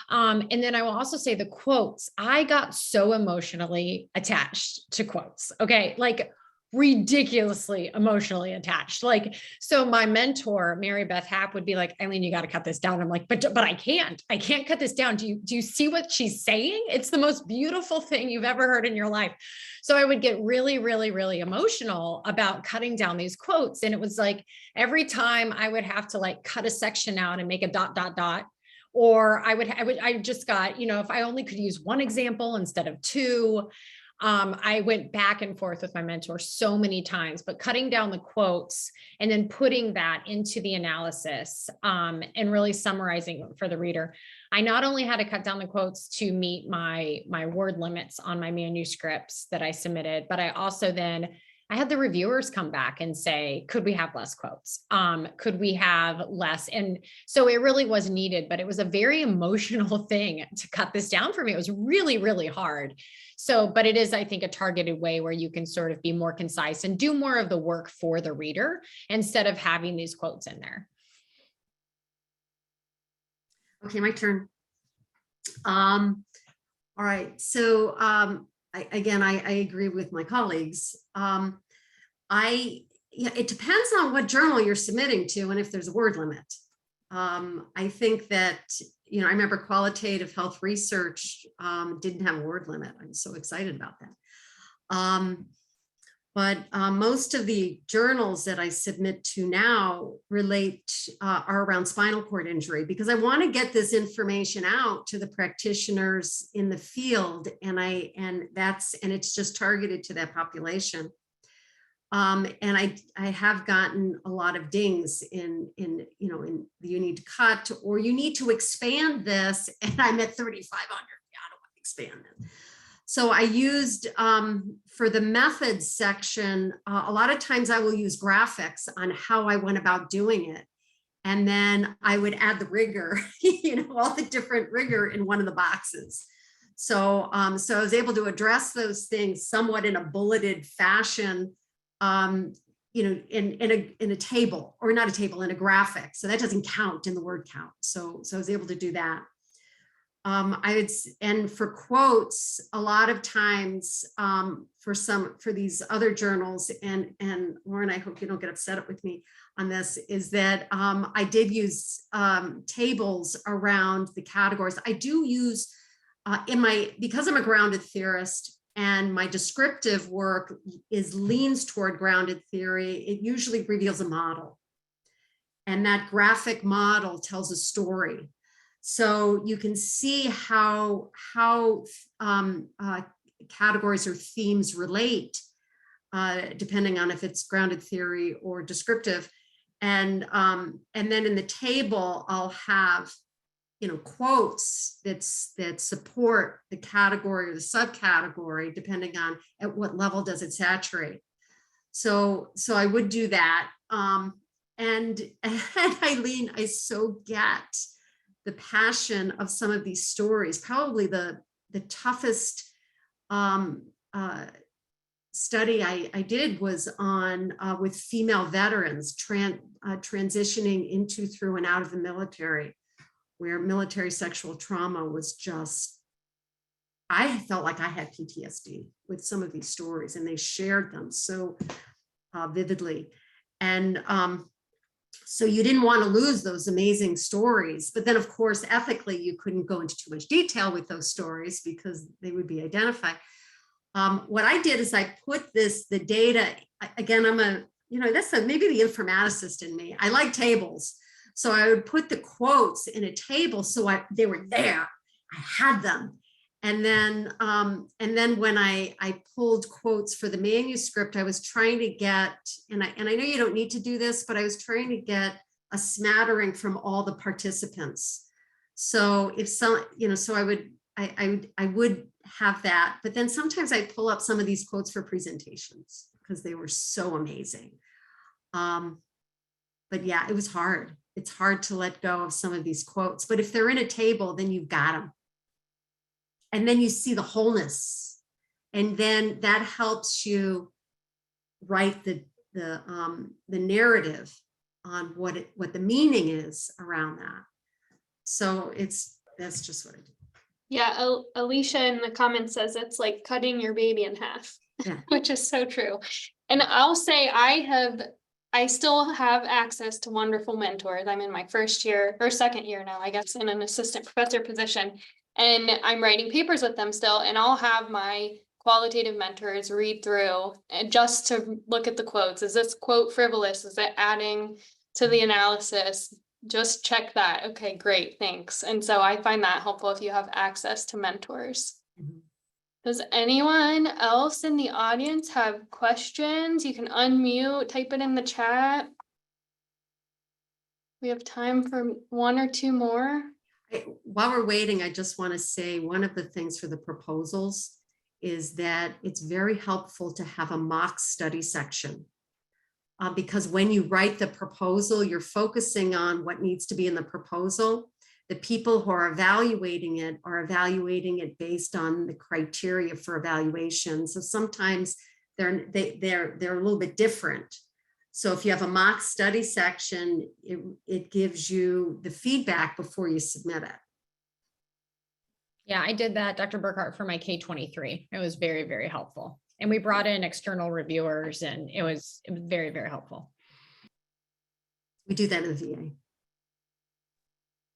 And then I will also say the quotes, I got so emotionally attached to quotes. Okay. Like ridiculously emotionally attached. Like, so my mentor, Mary Beth Happ, would be like, Eileen, you got to cut this down. I'm like, but I can't cut this down. Do you see what she's saying? It's the most beautiful thing you've ever heard in your life. So I would get really, really, really emotional about cutting down these quotes. And it was like, every time I would have to like cut a section out and make a ... Or I just got, if I only could use one example instead of two. I went back and forth with my mentor so many times, but cutting down the quotes and then putting that into the analysis and really summarizing for the reader. I not only had to cut down the quotes to meet my word limits on my manuscripts that I submitted, but I also then I had the reviewers come back and say, could we have less quotes? Could we have less? And so it really was needed, but it was a very emotional thing to cut this down for me. It was really, really hard. So, but it is, I think, a targeted way where you can sort of be more concise and do more of the work for the reader instead of having these quotes in there. Okay, my turn. All right, so I agree with my colleagues. It depends on what journal you're submitting to and if there's a word limit. I think that, I remember Qualitative Health Research didn't have a word limit. I'm so excited about that. But most of the journals that I submit to now are around spinal cord injury, because I want to get this information out to the practitioners in the field, and it's just targeted to that population. And I have gotten a lot of dings in you need to cut or you need to expand this, and I'm at 3,500. Yeah, I don't want to expand it. So I used, for the methods section, a lot of times I will use graphics on how I went about doing it. And then I would add the rigor, all the different rigor in one of the boxes. So I was able to address those things somewhat in a bulleted fashion, in a table, or not a table, in a graphic. So that doesn't count in the word count. So I was able to do that. and for quotes, a lot of times for these other journals, and Lauren, I hope you don't get upset with me on this, is that I did use tables around the categories. I do use because I'm a grounded theorist and my descriptive work leans toward grounded theory, it usually reveals a model. And that graphic model tells a story. So you can see how categories or themes relate, depending on if it's grounded theory or descriptive. And then in the table, I'll have, quotes that support the category or the subcategory, depending on at what level does it saturate. So I would do that. And Eileen, I so get the passion of some of these stories. Probably the toughest study I did was on with female veterans transitioning into, through, and out of the military, where military sexual trauma was just, I felt like I had PTSD with some of these stories, and they shared them so vividly. And so you didn't want to lose those amazing stories, but then of course, ethically, you couldn't go into too much detail with those stories because they would be identified. What I did is I put the data, again, that's maybe the informaticist in me. I like tables. So I would put the quotes in a table so they were there. I had them. And then when I pulled quotes for the manuscript, I was trying to get, and I know you don't need to do this, but I was trying to get a smattering from all the participants. So if some, so I would have that, but then sometimes I pull up some of these quotes for presentations because they were so amazing. But yeah, it was hard. It's hard to let go of some of these quotes, but if they're in a table, then you've got them. And then you see the wholeness, and then that helps you write the narrative on what the meaning is around that. So that's just what I do. Yeah, Alicia in the comments says it's like cutting your baby in half, Yeah. which is so true. And I'll say I still have access to wonderful mentors. I'm in my first year or second year now, I guess, in an assistant professor position. And I'm writing papers with them still, and I'll have my qualitative mentors read through and just to look at the quotes. Is this quote frivolous? Is it adding to the analysis? Just check that. Okay, great, thanks. And so I find that helpful if you have access to mentors. Mhm. Does anyone else in the audience have questions? You can unmute, type it in the chat. We have time for one or two more. While we're waiting, I just want to say one of the things for the proposals is that it's very helpful to have a mock study section. Because when you write the proposal, you're focusing on what needs to be in the proposal. The people who are evaluating it based on the criteria for evaluation. So sometimes they're a little bit different. So if you have a mock study section, it gives you the feedback before you submit it. Yeah, I did that, Dr. Burkhart, for my K-23. It was very, very helpful. And we brought in external reviewers, and it was very, very helpful. We do that in the VA.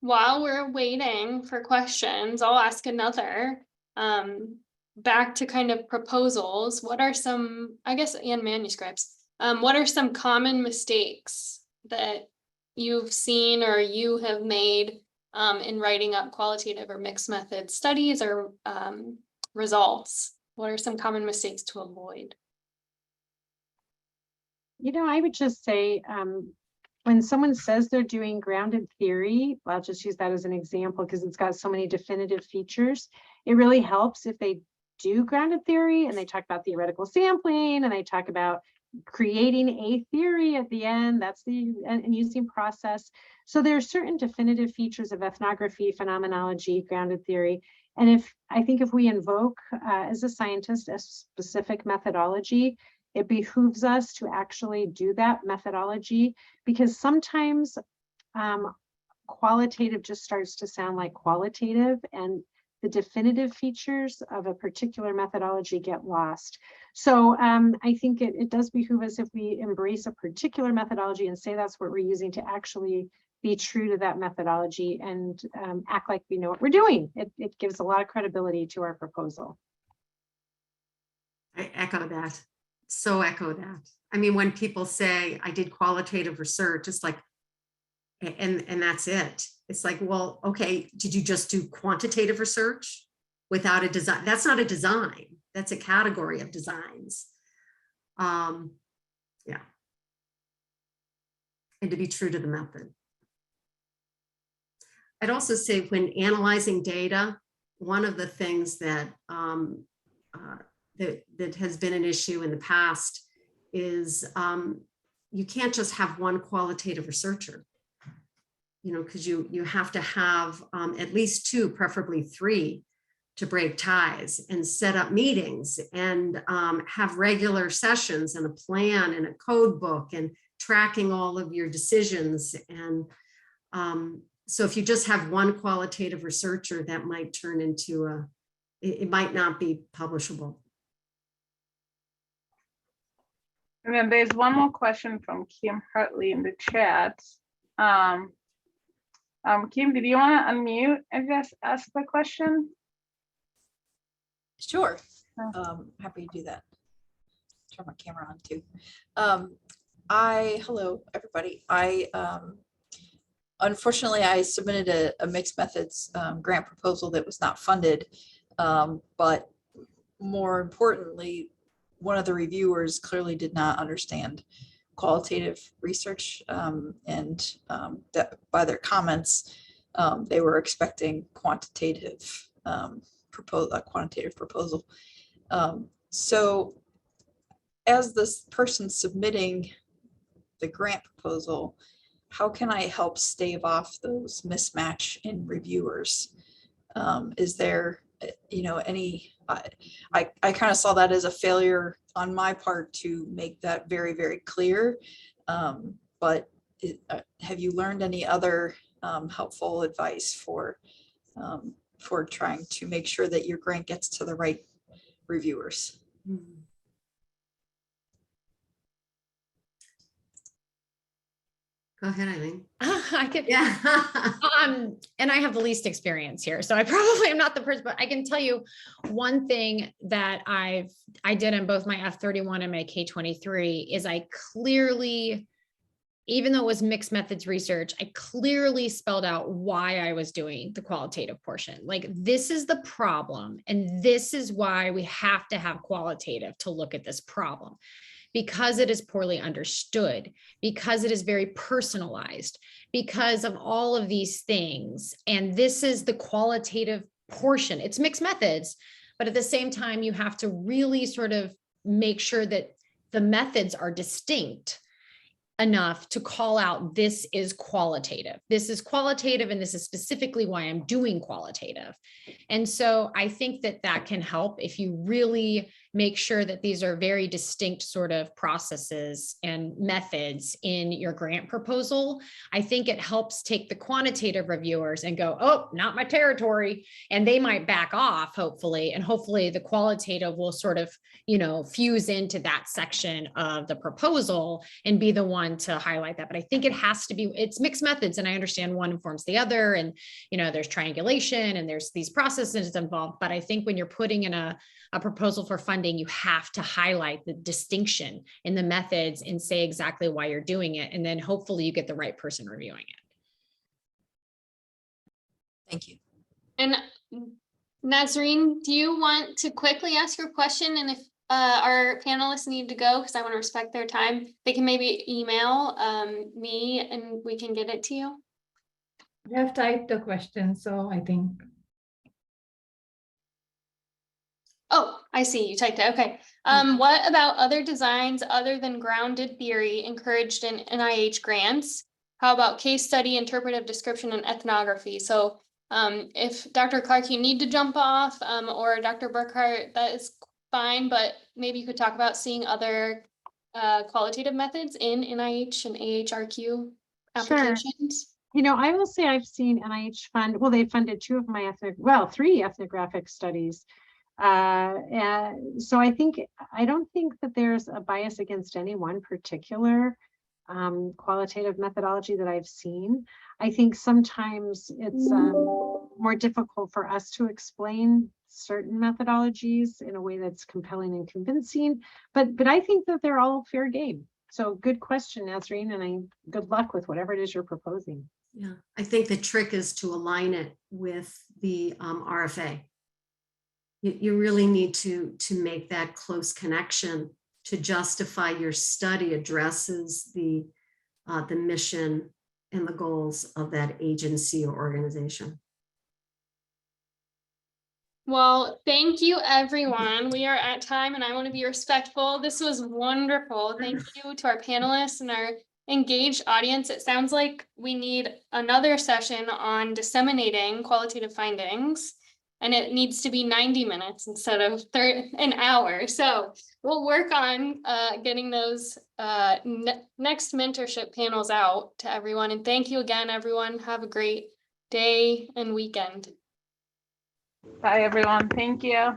While we're waiting for questions, I'll ask another. Back to kind of proposals, what are some, I guess, and manuscripts, what are some common mistakes that you've seen or you have made in writing up qualitative or mixed method studies or results? What are some common mistakes to avoid? I would just say, when someone says they're doing grounded theory, I'll just use that as an example because it's got so many definitive features. It really helps if they do grounded theory and they talk about theoretical sampling and they talk about creating a theory at the end. That's the using process. So there are certain definitive features of ethnography, phenomenology, grounded theory. And I think if we invoke as a scientist a specific methodology, it behooves us to actually do that methodology, because sometimes qualitative just starts to sound like qualitative, and the definitive features of a particular methodology get lost. So I think it does behoove us, if we embrace a particular methodology and say that's what we're using, to actually be true to that methodology and act like we know what we're doing. It gives a lot of credibility to our proposal. I echo that. So echo that. I mean, when people say I did qualitative research, it's like, and that's it. It's like, well, okay, did you just do quantitative research without a design? That's not a design. That's a category of designs. Yeah. And to be true to the method. I'd also say when analyzing data, one of the things that that has been an issue in the past is you can't just have one qualitative researcher, you know, because you have to have at least two, preferably three, to break ties and set up meetings and have regular sessions and a plan and a code book and tracking all of your decisions. And so if you just have one qualitative researcher, that might turn into it might not be publishable. And then there's one more question from Kim Hartley in the chat. Kim, did you want to unmute and just ask the question? Sure. Happy to do that. Turn my camera on too. Hello everybody. Unfortunately, I submitted a mixed methods grant proposal that was not funded, but more importantly, one of the reviewers clearly did not understand qualitative research, and that by their comments, they were expecting quantitative quantitative proposal. So as this person submitting the grant proposal, how can I help stave off those mismatch in reviewers? Is there, you know, any, I kind of saw that as a failure on my part to make that very, very clear. But have you learned any other helpful advice for trying to make sure that your grant gets to the right reviewers? Go ahead, Eileen. I could, Yeah. and I have the least experience here, so I probably am not the person, but I can tell you one thing that I did in both my F31 and my K23 is I clearly, even though it was mixed methods research, I clearly spelled out why I was doing the qualitative portion. Like, this is the problem, and this is why we have to have qualitative to look at this problem. Because it is poorly understood, because it is very personalized, because of all of these things. And this is the qualitative portion. It's mixed methods, but at the same time, you have to really sort of make sure that the methods are distinct enough to call out, this is qualitative. This is qualitative, and this is specifically why I'm doing qualitative. And so I think that that can help if you really make sure that these are very distinct sort of processes and methods in your grant proposal. I think it helps take the quantitative reviewers and go, oh, not my territory. And they might back off, hopefully. And hopefully the qualitative will sort of, you know, fuse into that section of the proposal and be the one to highlight that. But I think it has to be, it's mixed methods. And I understand one informs the other. And, you know, there's triangulation and there's these processes involved. But I think when you're putting in a proposal for funding, you have to highlight the distinction in the methods and say exactly why you're doing it. And then hopefully you get the right person reviewing it. Thank you. And Nazreen, do you want to quickly ask your question? And if our panelists need to go, because I want to respect their time, they can maybe email me and we can get it to you. I have typed the question, so I think. Oh, I see, you typed it, okay. What about other designs other than grounded theory encouraged in NIH grants? How about case study, interpretive description, and ethnography? So if Dr. Clark, you need to jump off, or Dr. Burkhart, that is fine, but maybe you could talk about seeing other qualitative methods in NIH and AHRQ applications. I will say I've seen NIH fund, well, they funded three ethnographic studies. So I don't think that there's a bias against any one particular qualitative methodology that I've seen. I think sometimes it's more difficult for us to explain certain methodologies in a way that's compelling and convincing, but I think that they're all fair game. So good question, Nazreen, and good luck with whatever it is you're proposing. Yeah, I think the trick is to align it with the RFA. You really need to make that close connection to justify your study addresses the mission and the goals of that agency or organization. Well, thank you, everyone. We are at time and I want to be respectful. This was wonderful. Thank you to our panelists and our engaged audience. It sounds like we need another session on disseminating qualitative findings, and it needs to be 90 minutes instead of an hour. So we'll work on getting those next mentorship panels out to everyone. And thank you again, everyone. Have a great day and weekend. Bye, everyone. Thank you.